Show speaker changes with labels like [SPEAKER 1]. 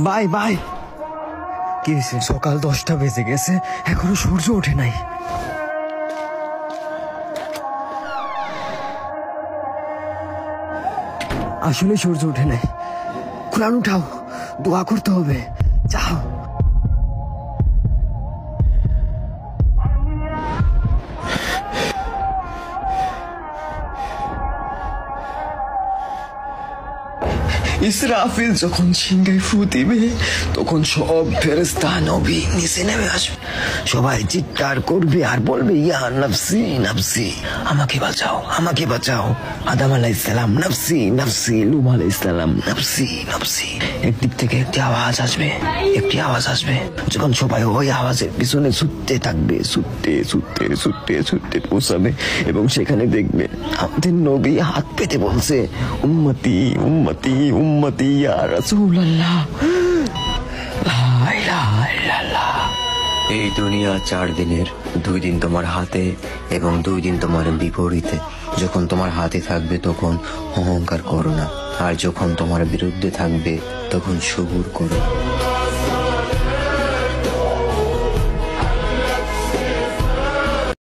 [SPEAKER 1] Bye bye. কি হয়েছে? সকাল 10টা বেজে গেছে, এখনো সূর্য ওঠে নাই। আসলে সূর্য ওঠে নাই। কোরআন উঠাও, দোয়া করতে হবে, যাও। ইসরাফিল যখন সিংহায় ফু দিবে তখন সব ফেরেশতা নবী নিচে নেমে আসবে, সবাই চিৎকার করবে আর বলবে ইয়া নাফসি নাফসি, আমাকে বাঁচাও আমাকে বাঁচাও। আদম আলাইহিস সালাম নাফসি নাফসি, লূত আলাইহিস সালাম নাফসি নাফসি। একদিক থেকে একটি আওয়াজ আসবে, যখন সবাই ওই আওয়াজের পিছনে ছুটতে থাকবে, ছুটতে ছুটতে ছুটতে ছুটতে পৌঁছাবে এবং সেখানে দেখবে আমাদের নবী হাত পেতে বলছে উম্মতি উম্মতি উম্মতি ইয়া রাসূলুল্লাহ, লা ইলাহা ইল্লাল্লাহ।
[SPEAKER 2] এই দুনিয়া 4 দিনের, 2 দিন তোমার হাতে এবং 2 দিন তোমার বিপরীতে। যখন তোমার হাতে থাকবে তখন অহংকার করো না, আর যখন তোমার বিরুদ্ধে থাকবে তখন সবুর করো।